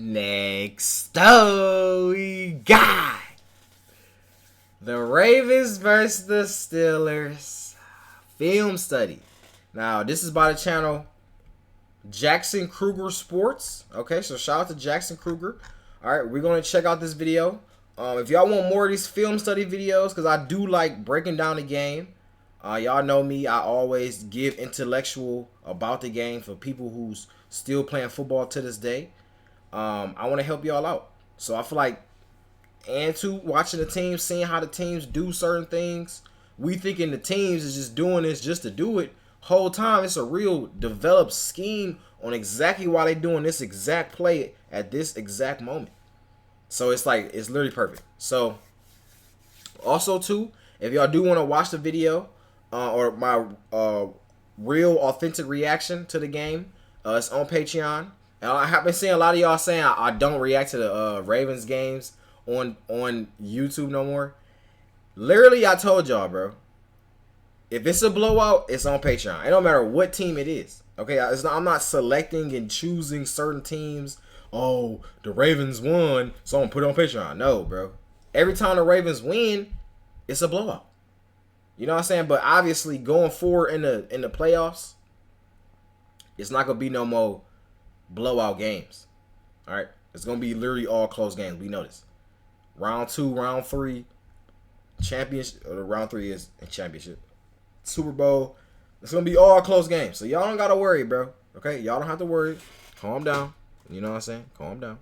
Next up, we got the Ravens versus the Steelers film study. Now, this is by the channel Jackson Kruger Sports. Okay, so shout out to Jackson Kruger. All right, we're going to check out this video. If y'all want more of these film study videos, because I do like breaking down the game. Y'all know me. I always give intellectual about the game for people who's still playing football to this day. I want to help y'all out. So I feel like, and to watching the teams, seeing how the teams do certain things. We thinking the teams is just doing this just to do it. Whole time it's a real developed scheme on exactly why they doing this exact play at this exact moment. So it's like, it's literally perfect. So also too, if y'all do want to watch the video or my real authentic reaction to the game, it's on Patreon. And I have been seeing a lot of y'all saying I don't react to the Ravens games on YouTube no more. Literally, I told y'all, bro. If it's a blowout, it's on Patreon. It don't matter what team it is. Okay, I'm not selecting and choosing certain teams. Oh, the Ravens won, so I'm gonna put it on Patreon. No, bro. Every time the Ravens win, it's a blowout. You know what I'm saying? But obviously, going forward in the playoffs, it's not gonna be no more blowout games. All right, it's gonna be literally all close games. We know this. Round 2, round 3, championship. Or round 3 is a championship. Super Bowl. It's gonna be all close games. So y'all don't gotta worry, bro. Okay, y'all don't have to worry. Calm down. You know what I'm saying? Calm down.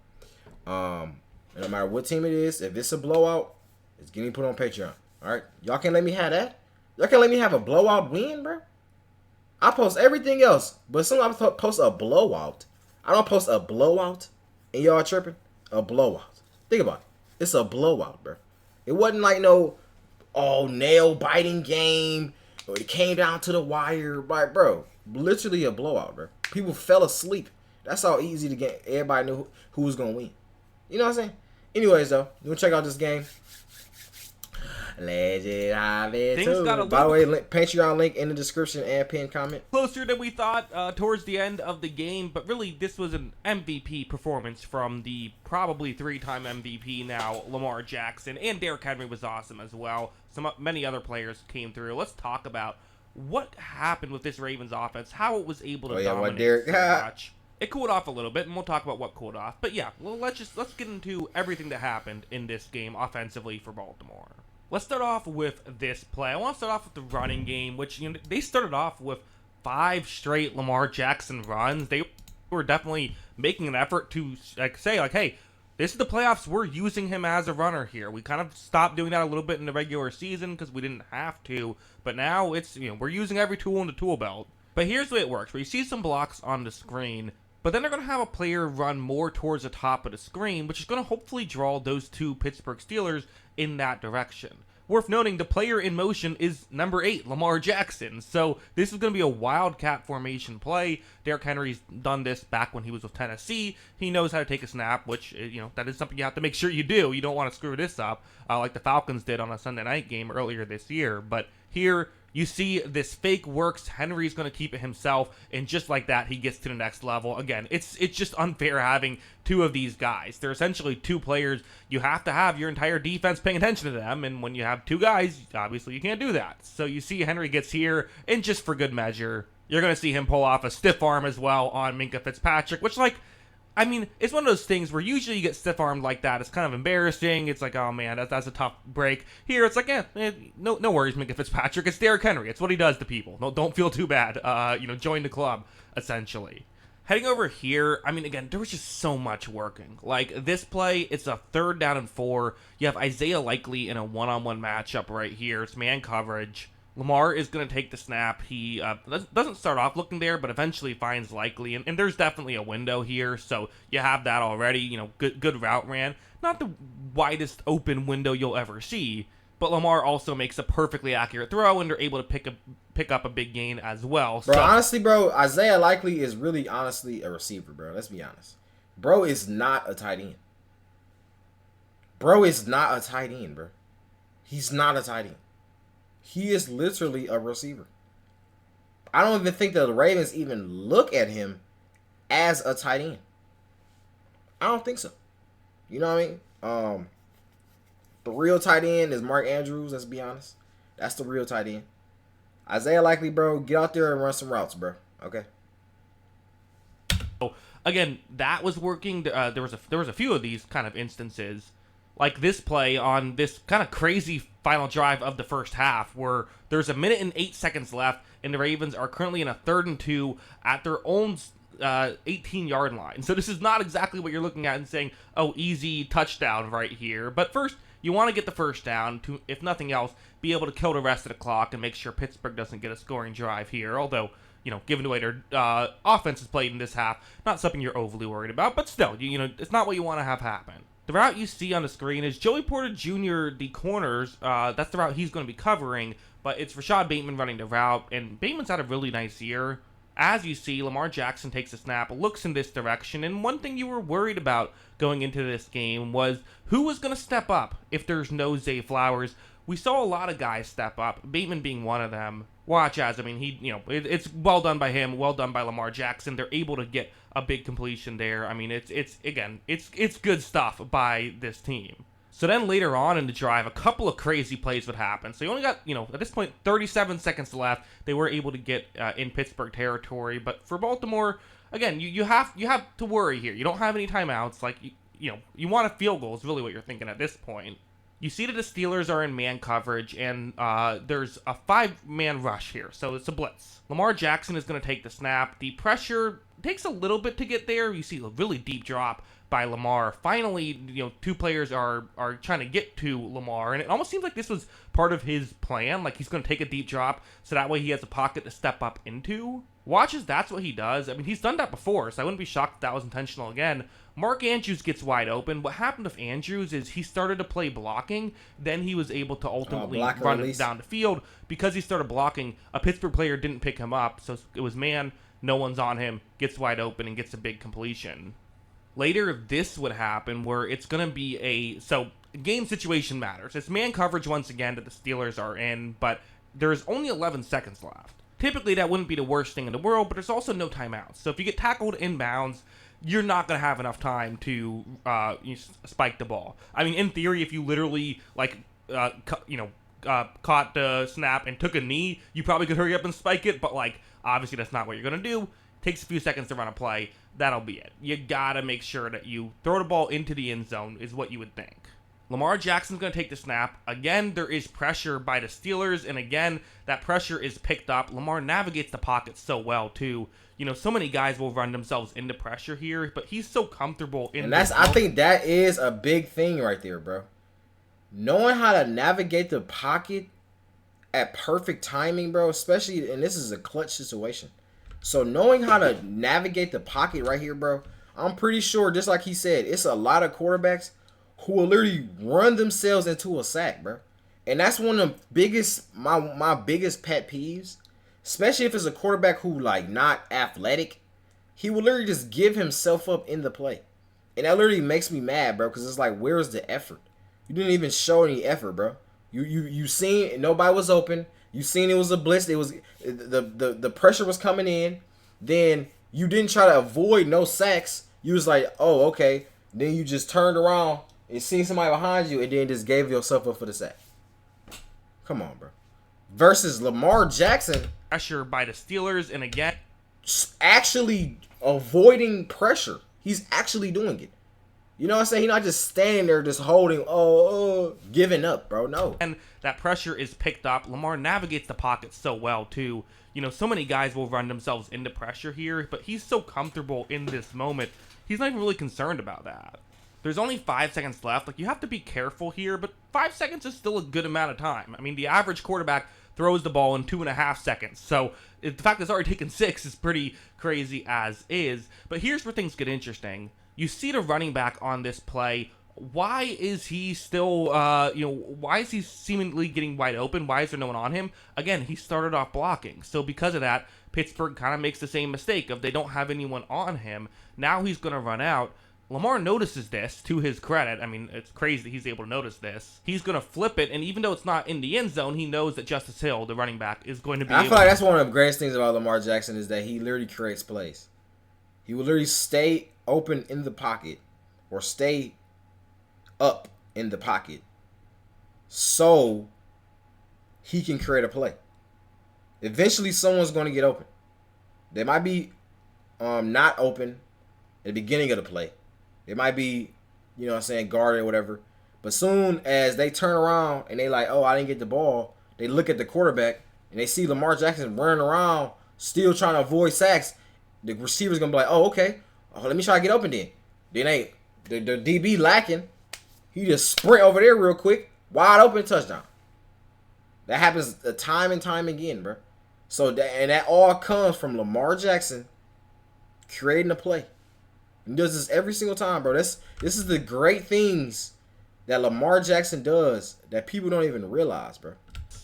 And no matter what team it is, if it's a blowout, it's getting put on Patreon. All right, y'all can't let me have that. Y'all can't let me have a blowout win, bro. I post everything else, but sometimes I post a blowout. I don't post a blowout, and y'all tripping. A blowout. Think about it. It's a blowout, bro. It wasn't like no nail biting game. Or it came down to the wire, like, bro, literally a blowout, bro. People fell asleep. That's how easy to get. Everybody knew who was gonna win. You know what I'm saying? Anyways, though, you wanna check out this game? Legend of it too. By the way, Patreon link in the description and pinned comment. Closer than we thought towards the end of the game, but really this was an MVP performance from the probably 3-time MVP now, Lamar Jackson, and Derrick Henry was awesome as well. Many other players came through. Let's talk about what happened with this Ravens offense, how it was able to dominate so much. It cooled off a little bit, and we'll talk about what cooled off. But yeah, well, let's get into everything that happened in this game offensively for Baltimore. Let's start off with this play. I want to start off with the running game, which they started off with 5 straight Lamar Jackson runs. They were definitely making an effort to say, hey, this is the playoffs. We're using him as a runner here. We kind of stopped doing that a little bit in the regular season because we didn't have to. But now it's, we're using every tool in the tool belt. But here's the way it works. Where you see some blocks on the screen, but then they're going to have a player run more towards the top of the screen, which is going to hopefully draw those 2 Pittsburgh Steelers in that direction. Worth noting, the player in motion is number 8, Lamar Jackson. So this is going to be a wildcat formation play. Derrick Henry's done this back when he was with Tennessee. He knows how to take a snap, which, that is something you have to make sure you do. You don't want to screw this up like the Falcons did on a Sunday night game earlier this year. But here, you see this fake works. Henry's going to keep it himself, and just like that, he gets to the next level. Again, it's just unfair having 2 of these guys. They're essentially 2 players. You have to have your entire defense paying attention to them, and when you have 2 guys, obviously you can't do that. So you see Henry gets here, and just for good measure, you're going to see him pull off a stiff arm as well on Minkah Fitzpatrick, which, it's one of those things where usually you get stiff-armed like that. It's kind of embarrassing. It's like, oh, man, that's a tough break. Here, it's like, no worries, Minkah Fitzpatrick. It's Derrick Henry. It's what he does to people. No, don't feel too bad. Join the club, essentially. Heading over here, again, there was just so much working. Like, this play, it's a 3rd down and 4. You have Isaiah Likely in a one-on-one matchup right here. It's man coverage. Lamar is going to take the snap. He doesn't start off looking there, but eventually finds Likely. And there's definitely a window here, so you have that already. Good route ran. Not the widest open window you'll ever see, but Lamar also makes a perfectly accurate throw, and they're able to pick up a big gain as well. Bro, honestly, bro, Isaiah Likely is really, honestly, a receiver, bro. Let's be honest. Bro is not a tight end. Bro is not a tight end, bro. He's not a tight end. He is literally a receiver. I don't even think the Ravens even look at him as a tight end. I don't think so. You know what I mean? The real tight end is Mark Andrews. Let's be honest. That's the real tight end. Isaiah Likely, bro, get out there and run some routes, bro. Okay. So again, that was working. There was a few of these kind of instances, like this play on this kind of crazy final drive of the first half, where there's 1:08 left, and the Ravens are currently in a 3rd and 2 at their own 18-yard line. So this is not exactly what you're looking at and saying, oh, easy touchdown right here. But first, you want to get the first down to, if nothing else, be able to kill the rest of the clock and make sure Pittsburgh doesn't get a scoring drive here. Although, given the way their offense is played in this half, not something you're overly worried about. But still, it's not what you want to have happen. The route you see on the screen is Joey Porter Jr., the corners. That's the route he's going to be covering. But it's Rashad Bateman running the route. And Bateman's had a really nice year. As you see, Lamar Jackson takes a snap, looks in this direction, and one thing you were worried about going into this game was who was going to step up if there's no Zay Flowers. We saw a lot of guys step up, Bateman being one of them. Watch as, it's well done by him, well done by Lamar Jackson. They're able to get a big completion there. I mean, it's good stuff by this team. So then later on in the drive, a couple of crazy plays would happen. So you only got, at this point, 37 seconds left. They were able to get in Pittsburgh territory. But for Baltimore, again, you have to worry here. You don't have any timeouts. Like, you want a field goal is really what you're thinking at this point. You see that the Steelers are in man coverage, and there's a 5-man rush here. So it's a blitz. Lamar Jackson is going to take the snap. The pressure takes a little bit to get there. You see a really deep drop by Lamar. Finally, 2 players are trying to get to Lamar, and it almost seems like this was part of his plan. Like, he's going to take a deep drop, so that way he has a pocket to step up into. Watch as that's what he does. I mean, he's done that before, so I wouldn't be shocked if that was intentional again. Mark Andrews gets wide open. What happened with Andrews is he started to play blocking, then he was able to ultimately run it down the field. Because he started blocking, a Pittsburgh player didn't pick him up, so it was man, no one's on him, gets wide open, and gets a big completion. Later, this would happen where it's going to be game situation matters. It's man coverage once again that the Steelers are in, but there's only 11 seconds left. Typically, that wouldn't be the worst thing in the world, but there's also no timeouts. So if you get tackled inbounds, you're not going to have enough time to spike the ball. I mean, in theory, if you literally, caught the snap and took a knee, you probably could hurry up and spike it, but, obviously that's not what you're going to do. Takes a few seconds to run a play. That'll be it. You gotta make sure that you throw the ball into the end zone is what you would think. Lamar Jackson's going to take the snap. Again, there is pressure by the Steelers, and again, that pressure is picked up. Lamar navigates the pocket so well, too. So many guys will run themselves into pressure here, but he's so comfortable in this. I think that is a big thing right there, bro. Knowing how to navigate the pocket at perfect timing, bro, especially, and this is a clutch situation. So knowing how to navigate the pocket right here, bro, I'm pretty sure, just like he said, it's a lot of quarterbacks who will literally run themselves into a sack, bro. And that's one of the biggest, my biggest pet peeves, especially if it's a quarterback who, not athletic. He will literally just give himself up in the play. And that literally makes me mad, bro, because it's like, where's the effort? You didn't even show any effort, bro. You seen nobody was open. You seen it was a blitz. It was the pressure was coming in. Then you didn't try to avoid no sacks. You was like, oh, okay. Then you just turned around and seen somebody behind you and then just gave yourself up for the sack. Come on, bro. Versus Lamar Jackson. Pressure by the Steelers, and again, actually avoiding pressure. He's actually doing it. You know what I'm saying? He's not just standing there just holding, giving up, bro. No. And that pressure is picked up. Lamar navigates the pocket so well, too. So many guys will run themselves into pressure here, but he's so comfortable in this moment. He's not even really concerned about that. There's only 5 seconds left. You have to be careful here, but 5 seconds is still a good amount of time. I mean, the average quarterback throws the ball in 2.5 seconds. So the fact that it's already taken 6 is pretty crazy as is. But here's where things get interesting. You see the running back on this play. Why is he still, why is he seemingly getting wide open? Why is there no one on him? Again, he started off blocking. So because of that, Pittsburgh kind of makes the same mistake of they don't have anyone on him. Now he's going to run out. Lamar notices this, to his credit. I mean, it's crazy that he's able to notice this. He's going to flip it, and even though it's not in the end zone, he knows that Justice Hill, the running back, is going to be I feel like that's one of the greatest things about Lamar Jackson is that he literally creates plays. He will literally stay open in the pocket or stay up in the pocket so he can create a play. Eventually, someone's going to get open. They might be not open at the beginning of the play. They might be, guarded or whatever. But soon as they turn around and they like, oh, I didn't get the ball, they look at the quarterback and they see Lamar Jackson running around, still trying to avoid sacks. The receiver's going to be like, oh, okay. Let me try to get open then. Then the DB lacking. He just sprint over there real quick. Wide open touchdown. That happens time and time again, bro. So that all comes from Lamar Jackson creating a play. He does this every single time, bro. This is the great things that Lamar Jackson does that people don't even realize, bro.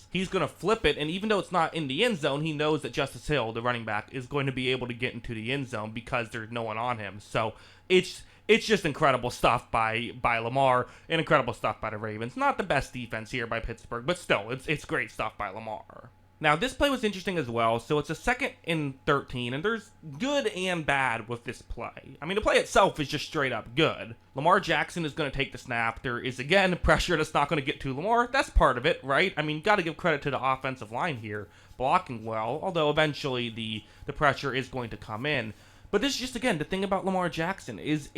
He's going to flip it, and even though it's not in the end zone, he knows that Justice Hill, the running back, is going to be able to get into the end zone because there's no one on him. So it's just incredible stuff by Lamar and incredible stuff by the Ravens. Not the best defense here by Pittsburgh, but still, it's great stuff by Lamar. Now, this play was interesting as well. So it's a 2nd and 13, and there's good and bad with this play. I mean, the play itself is just straight up good. Lamar Jackson is going to take the snap. There is, again, pressure that's not going to get to Lamar. That's part of it, right? I mean, got to give credit to the offensive line here, blocking well, although eventually the pressure is going to come in. But this is just, again, the thing about Lamar Jackson is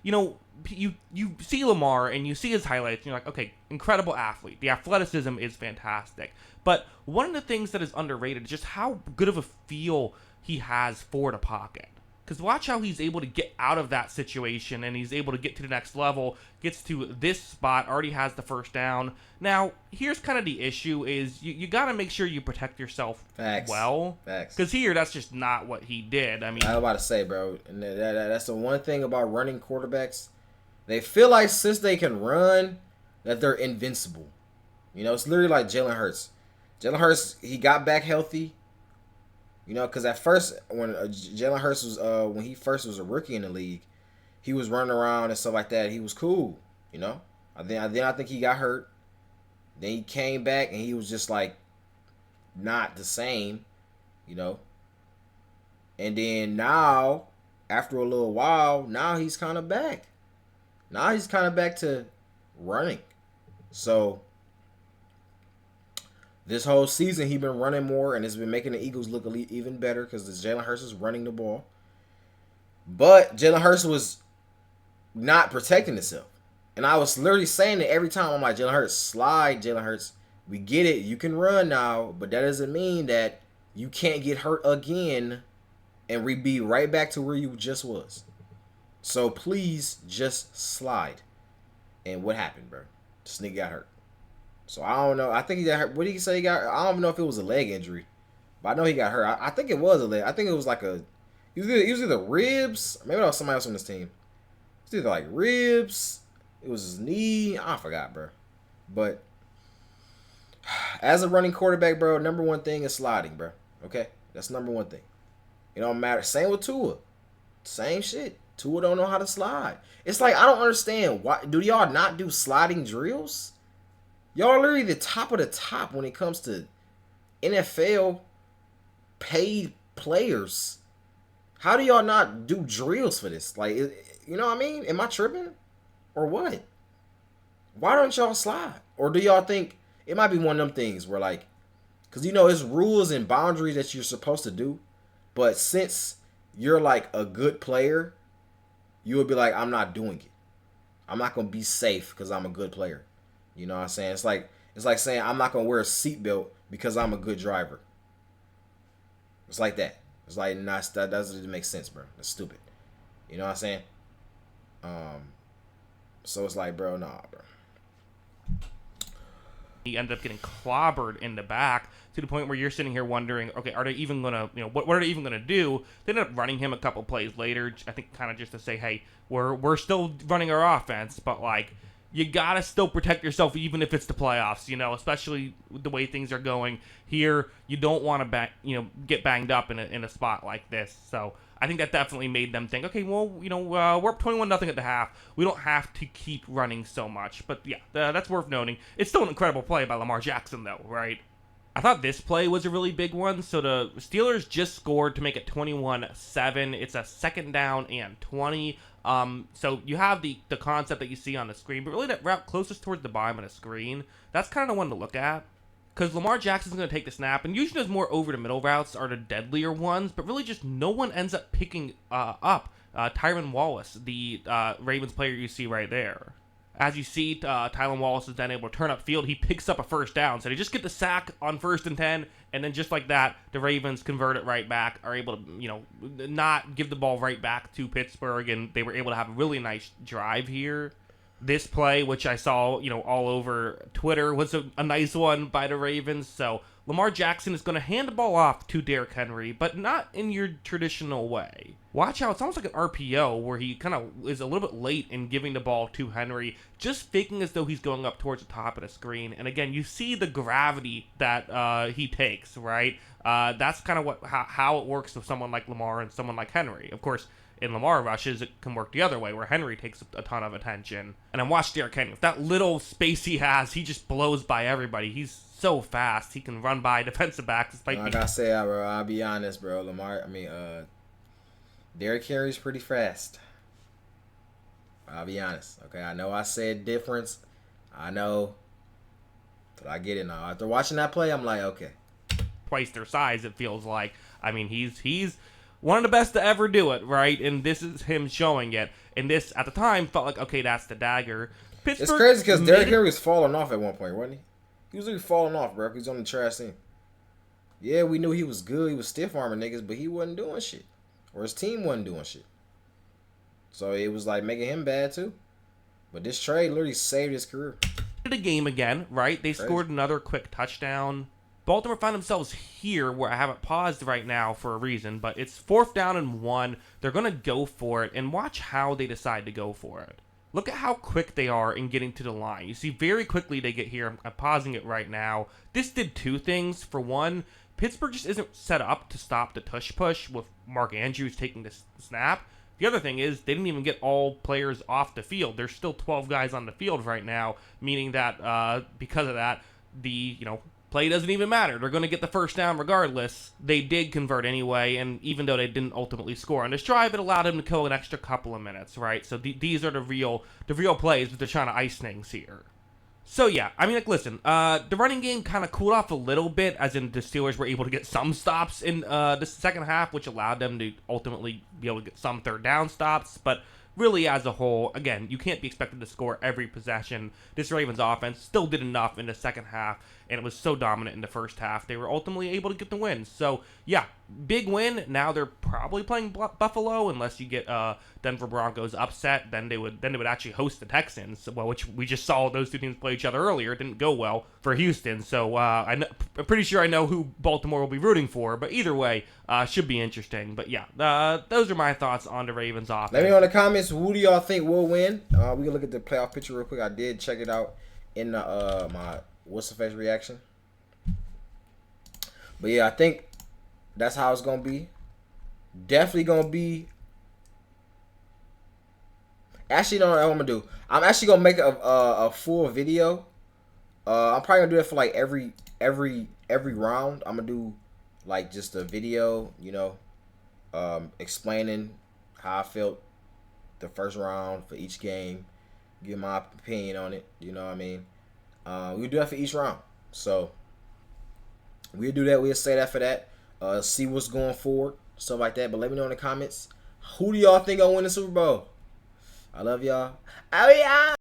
you see Lamar and you see his highlights and you're like, okay, incredible athlete. The athleticism is fantastic. But one of the things that is underrated is just how good of a feel he has for the pocket. Because watch how he's able to get out of that situation and he's able to get to the next level, gets to this spot, already has the first down. Now, here's kind of the issue is you got to make sure you protect yourself well. Facts. Because here, that's just not what he did. I mean, I was about to say, bro, and that's the one thing about running quarterbacks. They feel like since they can run, that they're invincible. It's literally like Jalen Hurts. Jalen Hurts, he got back healthy. Because at first, when Jalen Hurts was, when he first was a rookie in the league, he was running around and stuff like that. He was cool, I think he got hurt. Then he came back and he was just like not the same, And then now, after a little while, now he's kind of back. Now he's kind of back to running. So this whole season, he's been running more, and it's been making the Eagles look even better because Jalen Hurts is running the ball. But Jalen Hurts was not protecting himself. And I was literally saying it every time. I'm like, Jalen Hurts, slide, Jalen Hurts. We get it. You can run now, but that doesn't mean that you can't get hurt again and be right back to where you just was. So please just slide. And what happened, bro? This nigga got hurt. So I don't know. I think he got hurt. What did he say he got? I don't know if it was a leg injury, but I know he got hurt. I think it was a leg. I think it was like it was either ribs. Maybe that was somebody else on this team. It's either like ribs. It was his knee. I forgot, bro. But as a running quarterback, bro, number one thing is sliding, bro. Okay, that's number one thing. It don't matter. Same with Tua. Same shit. Tua don't know how to slide. It's like I don't understand why do y'all not do sliding drills? Y'all are literally the top of the top when it comes to NFL paid players. How do y'all not do drills for this? Like, you know what I mean? Am I tripping? Or what? Why don't y'all slide? Or do y'all think it might be one of them things where like, because it's rules and boundaries that you're supposed to do. But since you're like a good player, you would be like, I'm not doing it. I'm not going to be safe because I'm a good player. You know what I'm saying? It's like saying I'm not going to wear a seatbelt because I'm a good driver. It's like that. It's like, nah, that doesn't make sense, bro. That's stupid. You know what I'm saying? So it's like, bro, nah, bro. He ended up getting clobbered in the back to the point where you're sitting here wondering, okay, are they even going to, what are they even going to do? They ended up running him a couple plays later, I think kind of just to say, hey, we're still running our offense, but like, you got to still protect yourself even if it's the playoffs, especially the way things are going here. You don't want to get banged up in a spot like this. So I think that definitely made them think, okay, well, we're up 21-0 at the half. We don't have to keep running so much. But yeah, that's worth noting. It's still an incredible play by Lamar Jackson, though, right? I thought this play was a really big one. So the Steelers just scored to make it 21-7. It's a second down and 20. So you have the concept that you see on the screen, but really that route closest towards the bottom of the screen, that's kind of the one to look at. Because Lamar Jackson's going to take the snap, and usually those more over-the-middle routes are the deadlier ones, but really just no one ends up picking up Tyron Wallace, the Ravens player you see right there. As you see, Tylan Wallace is then able to turn up field. He picks up a first down. So they just get the sack on 1st and 10, and then just like that, the Ravens convert it right back, are able to, not give the ball right back to Pittsburgh, and they were able to have a really nice drive here. This play, which I saw, all over Twitter, was a nice one by the Ravens. So Lamar Jackson is going to hand the ball off to Derrick Henry, but not in your traditional way. Watch how it's almost like an RPO where he kind of is a little bit late in giving the ball to Henry, just faking as though he's going up towards the top of the screen. And again, you see the gravity that he takes, right? That's kind of how it works with someone like Lamar and someone like Henry. Of course, in Lamar rushes, it can work the other way, where Henry takes a ton of attention. And I watched Derrick Henry. With that little space he has, he just blows by everybody. He's so fast. He can run by defensive backs. Like I say, bro, I'll be honest, bro. Derrick Henry's pretty fast. I'll be honest. Okay, I know I said difference. I know. But I get it now. After watching that play, I'm like, okay. Twice their size, it feels like. He's one of the best to ever do it, right? And this is him showing it. And this, at the time, felt like, okay, that's the dagger. Pittsburgh, it's crazy because Derrick Henry was falling off at one point, wasn't he? He was really falling off, bro. He was on the trash team. Yeah, we knew he was good. He was stiff-arming niggas, but he wasn't doing shit. Or his team wasn't doing shit. So it was like making him bad, too. But this trade literally saved his career. The game again, right? They scored another quick touchdown. Baltimore found themselves here where I have it paused right now for a reason, but it's 4th down and 1. They're going to go for it, and watch how they decide to go for it. Look at how quick they are in getting to the line. You see very quickly they get here. I'm pausing it right now. This did two things. For one, Pittsburgh just isn't set up to stop the tush push with Mark Andrews taking the snap. The other thing is they didn't even get all players off the field. There's still 12 guys on the field right now, meaning that because of that, the play doesn't even matter. They're going to get the first down regardless. They did convert anyway, and even though they didn't ultimately score on this drive, it allowed them to kill an extra couple of minutes, right? So these are the real plays, but they're trying to ice things here. So yeah, listen, the running game kind of cooled off a little bit, as in the Steelers were able to get some stops in the second half, which allowed them to ultimately be able to get some third down stops, but really, as a whole, again, you can't be expected to score every possession. This Ravens offense still did enough in the second half, and it was so dominant in the first half. They were ultimately able to get the win. So, yeah, big win. Now they're probably playing Buffalo, unless you get Denver Broncos upset. Then they would actually host the Texans, which we just saw those two teams play each other earlier. It didn't go well for Houston. So I'm pretty sure I know who Baltimore will be rooting for. But either way, should be interesting. But yeah, those are my thoughts on the Ravens offense. Let me know in the comments, who do y'all think will win? We can look at the playoff picture real quick. I did check it out in my what's the face reaction. But yeah, I think that's how it's gonna be. Definitely gonna be. Actually, you know what I'm gonna do? I'm actually gonna make a full video. I'm probably gonna do it for like every round. I'm gonna do like just a video, explaining how I felt the first round for each game, give my opinion on it. You know what I mean? We'll do that for each round. So we'll do that. We'll say that for that. See what's going forward, stuff like that. But let me know in the comments, who do y'all think gonna win the Super Bowl? I love y'all. Oh yeah.